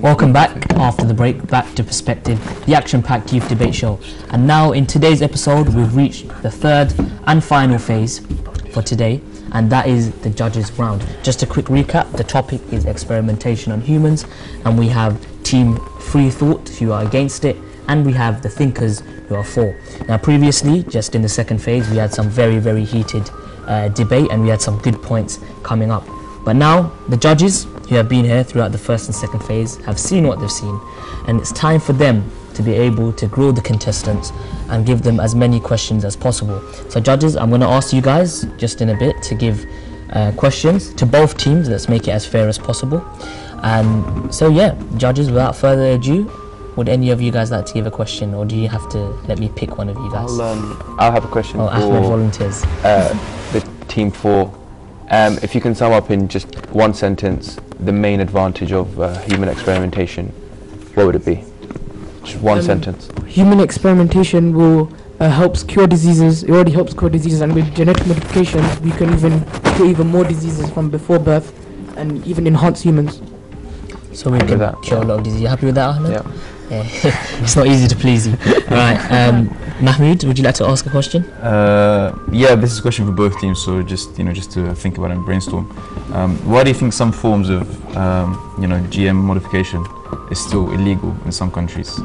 Welcome back after the break, back to Perspective, the action-packed youth debate show. And now in today's episode, we've reached the third and final phase for today, and that is the judges round. Just a quick recap, the topic is experimentation on humans, and we have Team Free Thought who are against it, and we have the thinkers who are for. Now previously, just in the second phase, we had some very heated debate, and we had some good points coming up. But now, the judges who have been here throughout the first and second phase have seen what they've seen, and it's time for them to be able to grill the contestants and give them as many questions as possible. So judges, I'm going to ask you guys just in a bit to give questions to both teams. Let's make it as fair as possible. And so yeah, judges, without further ado, would any of you guys like to give a question, or do you have to let me pick one of you guys? I'll have a question for Ahmed volunteers. The team 4. If you can sum up in just one sentence the main advantage of human experimentation, what would it be? Just one sentence. Human experimentation will helps cure diseases. It already helps cure diseases, and with genetic modification, we can even cure even more diseases from before birth, and even enhance humans. So we can cure a lot of diseases. You happy with that, Ahmed? Yeah. It's not easy to please you. Alright, Mahmoud, would you like to ask a question? Yeah, this is a question for both teams, so just to think about it and brainstorm. Why do you think some forms of GM modification is still illegal in some countries?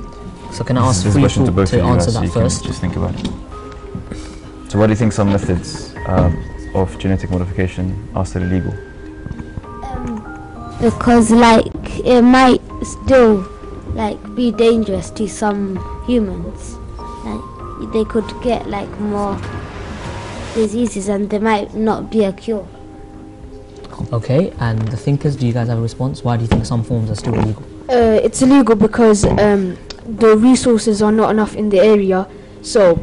So can I ask Free Thought to answer that first? Just think about it. So why do you think some methods of genetic modification are still illegal? Because it might still be dangerous to some humans. They could get more diseases, and there might not be a cure. Okay, and the thinkers, do you guys have a response? Why do you think some forms are still illegal? It's illegal because the resources are not enough in the area,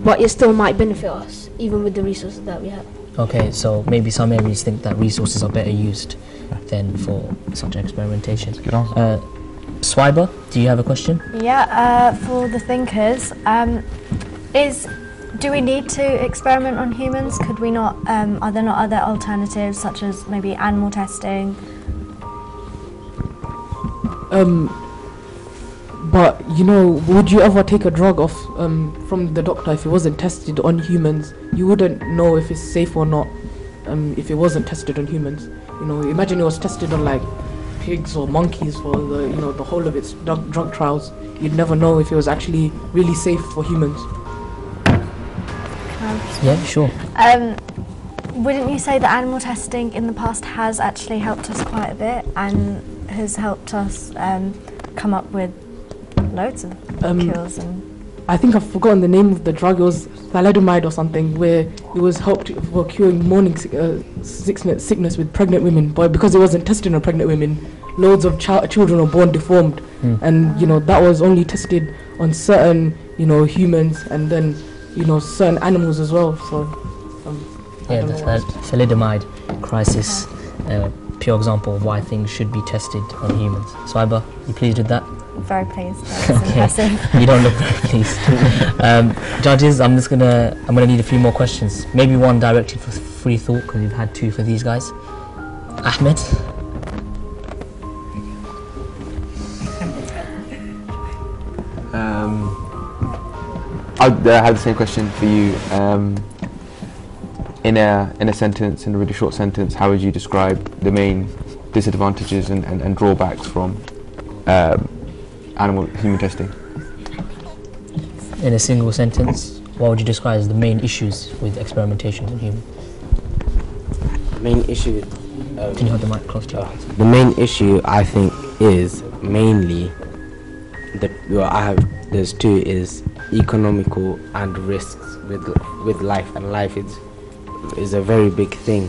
but it still might benefit us, even with the resources that we have. Okay, so maybe some areas think that resources are better used than for such experimentation. Good answer. Swiber, do you have a question? Yeah, for the thinkers, do we need to experiment on humans? Could we not, are there not other alternatives such as maybe animal testing? But would you ever take a drug off from the doctor if it wasn't tested on humans? You wouldn't know if it's safe or not if it wasn't tested on humans. Imagine it was tested on pigs or monkeys for the whole of its drug trials. You'd never know if it was actually really safe for humans. Yeah, sure. Wouldn't you say that animal testing in the past has actually helped us quite a bit and has helped us come up with loads of cures? I think I've forgotten the name of the drug. It was thalidomide or something, where it was helped for curing morning sickness with pregnant women. But because it wasn't tested on pregnant women, loads of children were born deformed, and that was only tested on certain humans, and then certain animals as well. So yeah, the thalidomide crisis, pure example of why things should be tested on humans. Swiber, you pleased with that? Very pleased. That's impressive. You don't look very pleased. Judges, I'm gonna need a few more questions. Maybe one directed for Free Thought, because we've had two for these guys. Ahmed. I have the same question for you. In a sentence, in a really short sentence, how would you describe the main disadvantages and drawbacks from human testing? In a single sentence, what would you describe as the main issues with experimentation on humans? Main issue. Can you hold the mic close to you? The main issue, I think, is mainly there's two: is economical and risks with life, and life is a very big thing,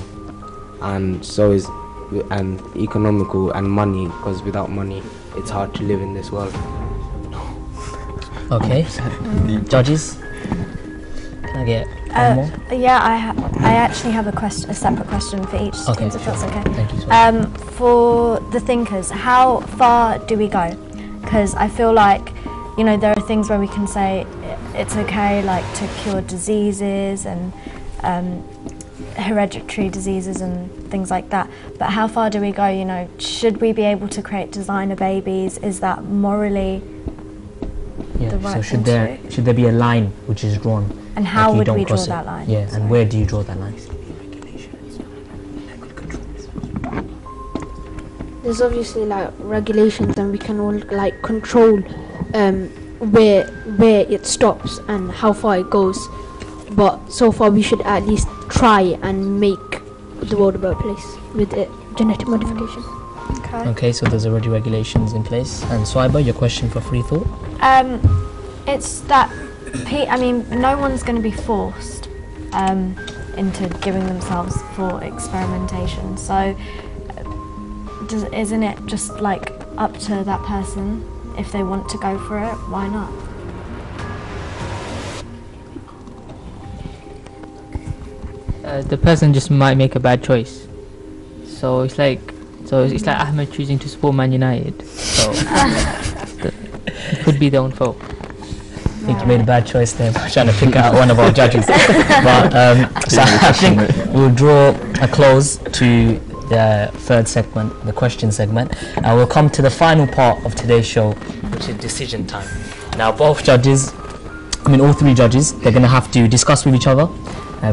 and so is economical and money, because without money it's hard to live in this world. Okay. Judges, can I get one more? Yeah, I actually have a separate question for each team, if that's okay. Thank you. For the thinkers, how far do we go? Because I feel like there are things where we can say it's okay, to cure diseases and hereditary diseases and things like that. But how far do we go? You know, should we be able to create designer babies? Is that morally the right so thing should there be a line which is drawn? And how you would don't we draw cross it? that line? Yeah, and where do you draw that line? There's obviously like regulations, and we can all like control where it stops and how far it goes. But so far, we should at least try and make the world a better place with genetic modification. Okay, so there's already regulations in place. And Swaiba, your question for free thought? It's that I mean, no one's going to be forced into giving themselves for experimentation. So, isn't it just like up to that person if they want to go for it? Why not? The person just might make a bad choice. So it's like Ahmed choosing to support Man United. So it could be their own fault. I think you made a bad choice there by trying to pick out one of our judges. But so I think we'll draw a close to the third segment, the question segment, and we'll come to the final part of today's show, which is decision time. Now, both judges, all three judges, they're going to have to discuss with each other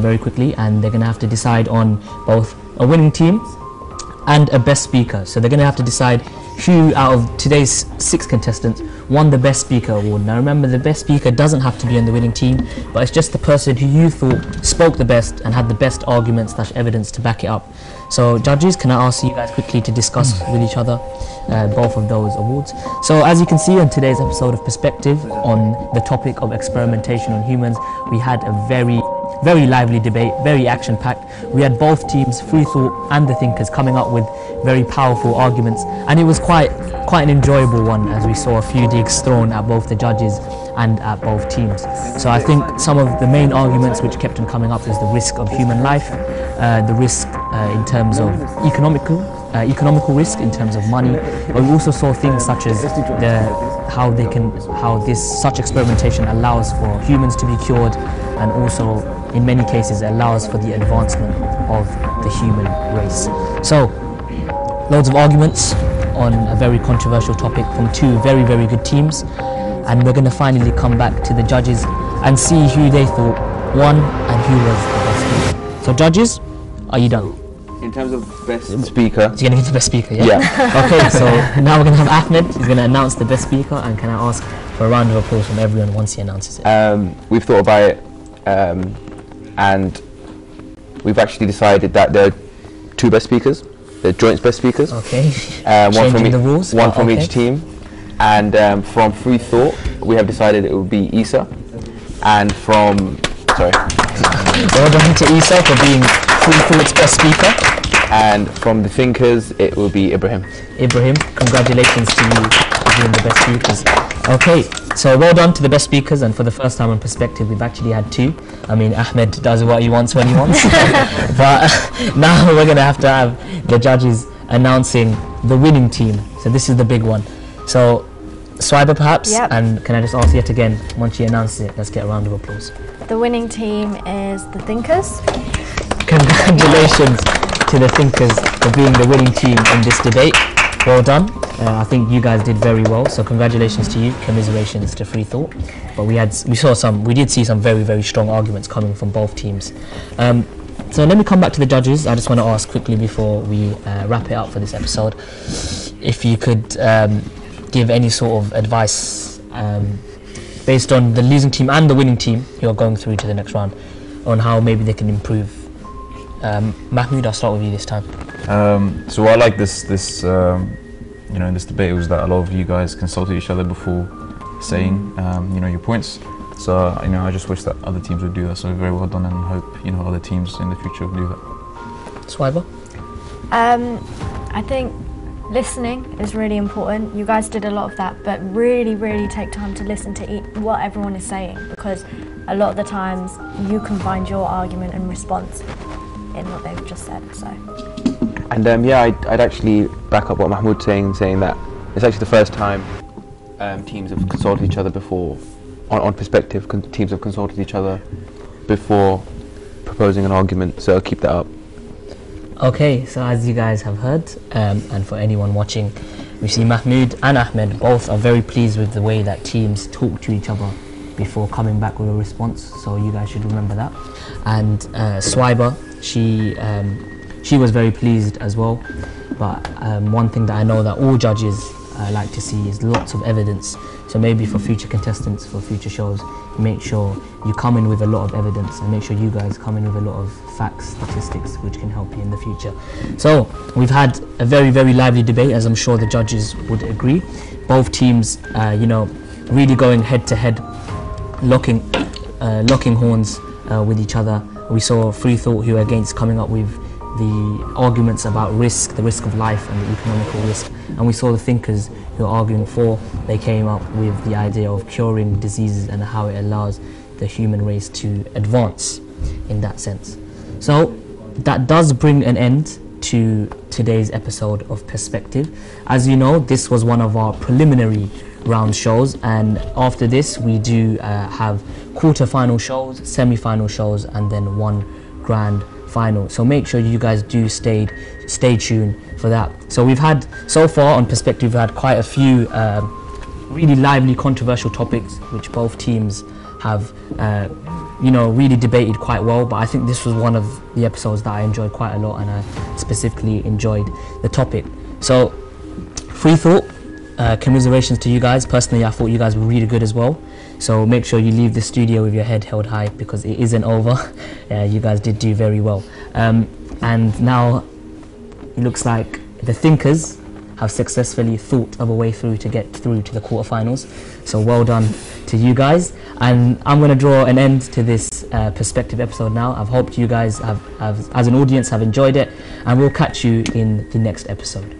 very quickly, and they're going to have to decide on both a winning team and a best speaker. So they're going to have to decide who out of today's 6 contestants won the best speaker award. Now remember, the best speaker doesn't have to be on the winning team, but it's just the person who you thought spoke the best and had the best arguments / evidence to back it up. So judges, can I ask you guys quickly to discuss with each other both of those awards? So as you can see on today's episode of Perspective on the topic of experimentation on humans, we had a very lively debate, very action-packed. We had both teams, Free Thought and the Thinkers, coming up with very powerful arguments, and it was quite an enjoyable one, as we saw a few digs thrown at both the judges and at both teams. So I think some of the main arguments which kept on coming up is the risk of human life, the risk in terms of economical risk in terms of money, but we also saw things such as how such experimentation allows for humans to be cured, and also in many cases allows for the advancement of the human race. So loads of arguments on a very controversial topic from 2 very good teams, and we're going to finally come back to the judges and see who they thought won and who was the best speaker. So judges, are you done? In terms of best speaker, He's going to get the best speaker, yeah? Okay, so now we're going to have Ahmed. He's going to announce the best speaker, and can I ask for a round of applause from everyone once he announces it? we've thought about it, and we've actually decided that there are 2 best speakers. They're joint best speakers. Okay. One from the rules. One from each team, and from Free Thought, we have decided it will be Isa, and from well done to Isa for being Free Thought's best speaker. And from the Thinkers, it will be Ibrahim. Ibrahim, congratulations to you for being the best speakers. Okay, so well done to the best speakers, and for the first time in Perspective, we've actually had 2. I mean, Ahmed does what he wants when he wants. But now we're going to have the judges announcing the winning team. So this is the big one. So Swaiba perhaps, and can I just ask yet again, once you announce it, let's get a round of applause. The winning team is the Thinkers. Congratulations to the Thinkers for being the winning team in this debate. Well done. I think you guys did very well, so congratulations to you. Commiserations to Free Thought. But we did see some very strong arguments coming from both teams. So let me come back to the judges. I just want to ask quickly before we wrap it up for this episode, if you could give any sort of advice based on the losing team and the winning team who are going through to the next round, on how maybe they can improve. Mahmoud, I'll start with you this time. So what I like this in this debate was that a lot of you guys consulted each other before saying your points. So I just wish that other teams would do that. So very well done, and hope other teams in the future will do that. Swaiba? I think listening is really important. You guys did a lot of that, but really take time to listen to what everyone is saying, because a lot of the times you can find your argument and response in what they've just said. So. And I'd actually back up what Mahmoud's saying that it's actually the first time teams have consulted each other before on Perspective. Teams have consulted each other before proposing an argument, so keep that up. Okay, so as you guys have heard, and for anyone watching, we see Mahmood and Ahmed both are very pleased with the way that teams talk to each other before coming back with a response, so you guys should remember that. And Swiber, she was very pleased as well, but one thing that I know that all judges like to see is lots of evidence. So maybe for future contestants, for future shows, make sure you come in with a lot of evidence, and make sure you guys come in with a lot of facts, statistics, which can help you in the future. So we've had a very, very lively debate, as I'm sure the judges would agree. Both teams, really going head to head, locking horns with each other. We saw Free Thought, who were against coming up with the arguments about risk, the risk of life and the economical risk, and we saw the thinkers who are arguing for. They came up with the idea of curing diseases and how it allows the human race to advance in that sense. So that does bring an end to today's episode of Perspective. As you know, this was one of our preliminary round shows, and after this we do have quarter-final shows, semi-final shows, and then one grand final. So make sure you guys do stay tuned for that. So we've had, so far on Perspective, we've had quite a few really lively, controversial topics, which both teams have really debated quite well. But I think this was one of the episodes that I enjoyed quite a lot, and I specifically enjoyed the topic. So Free Thought, commiserations to you guys. Personally, I thought you guys were really good as well. So make sure you leave the studio with your head held high, because it isn't over. You guys did do very well. And now it looks like the thinkers have successfully thought of a way through to get through to the quarterfinals. So well done to you guys. And I'm going to draw an end to this Perspective episode now. I've hoped you guys have, as an audience, have enjoyed it, and we'll catch you in the next episode.